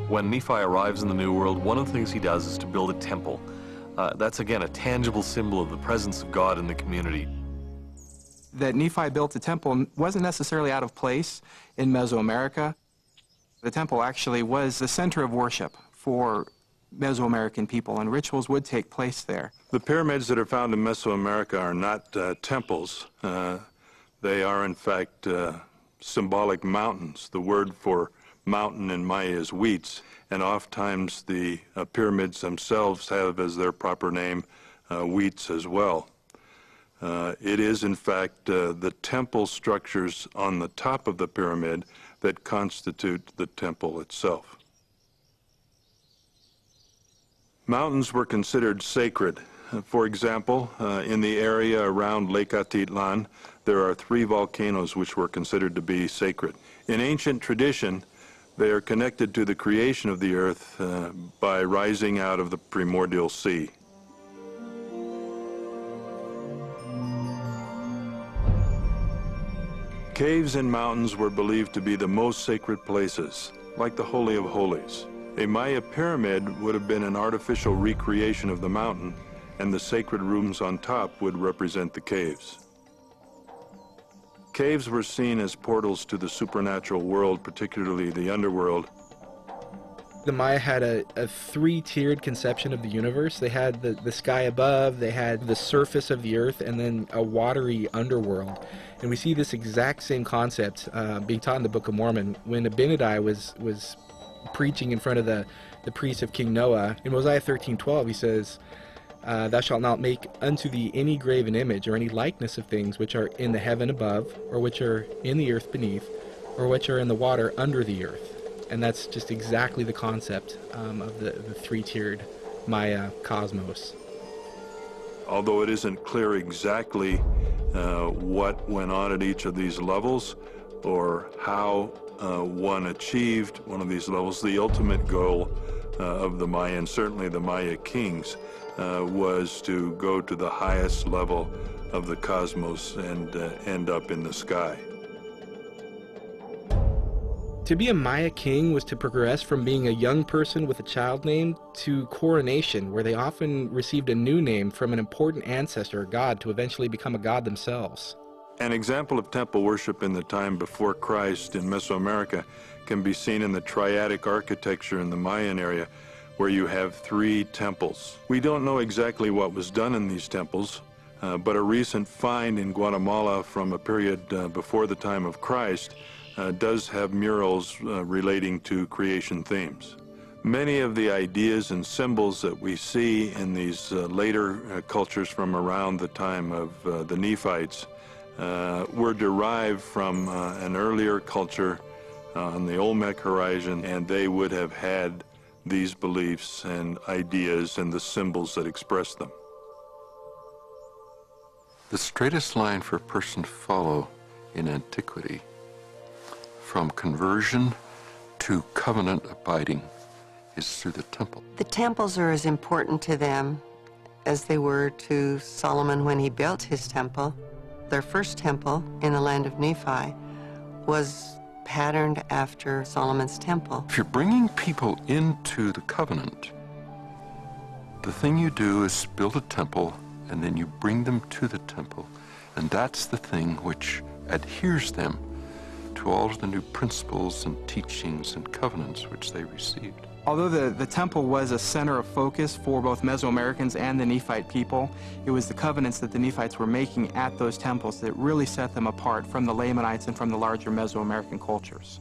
When Nephi arrives in the New World, one of the things he does is to build a temple. That's, again, a tangible symbol of the presence of God in the community. That Nephi built a temple wasn't necessarily out of place in Mesoamerica. The temple actually was the center of worship for Mesoamerican people, and rituals would take place there. The pyramids that are found in Mesoamerica are not temples. They are, in fact, symbolic mountains. The word for mountain in Maya is Huitz, and oftentimes the pyramids themselves have as their proper name Huitz as well. It is, in fact, the temple structures on the top of the pyramid that constitute the temple itself. Mountains were considered sacred. For example, in the area around Lake Atitlan, there are 3 volcanoes which were considered to be sacred. In ancient tradition, they are connected to the creation of the earth by rising out of the primordial sea. Caves and mountains were believed to be the most sacred places, like the Holy of Holies. A Maya pyramid would have been an artificial recreation of the mountain, and the sacred rooms on top would represent the caves. Caves were seen as portals to the supernatural world, particularly the underworld. The Maya had a 3-tiered conception of the universe. They had the sky above, they had the surface of the earth, and then a watery underworld. And we see this exact same concept being taught in the Book of Mormon. When Abinadi was preaching in front of the priests of King Noah, in Mosiah 13:12, he says, "Thou shalt not make unto thee any graven image or any likeness of things which are in the heaven above, or which are in the earth beneath, or which are in the water under the earth." And that's just exactly the concept of the 3-tiered Maya cosmos. Although it isn't clear exactly what went on at each of these levels or how one achieved one of these levels, the ultimate goal of the Maya, and certainly the Maya kings, was to go to the highest level of the cosmos and end up in the sky. To be a Maya king was to progress from being a young person with a child name to coronation, where they often received a new name from an important ancestor or god to eventually become a god themselves. An example of temple worship in the time before Christ in Mesoamerica can be seen in the triadic architecture in the Mayan area, where you have 3 temples. We don't know exactly what was done in these temples, but a recent find in Guatemala from a period before the time of Christ does have murals relating to creation themes. Many of the ideas and symbols that we see in these later cultures from around the time of the Nephites were derived from an earlier culture on the Olmec horizon, and they would have had these beliefs and ideas and the symbols that express them. The straightest line for a person to follow in antiquity, from conversion to covenant abiding, is through the temple. The temples are as important to them as they were to Solomon when he built his temple. Their first temple in the land of Nephi was patterned after Solomon's temple. If you're bringing people into the covenant, the thing you do is build a temple, and then you bring them to the temple, and that's the thing which adheres them to all of the new principles and teachings and covenants which they received. Although the temple was a center of focus for both Mesoamericans and the Nephite people, it was the covenants that the Nephites were making at those temples that really set them apart from the Lamanites and from the larger Mesoamerican cultures.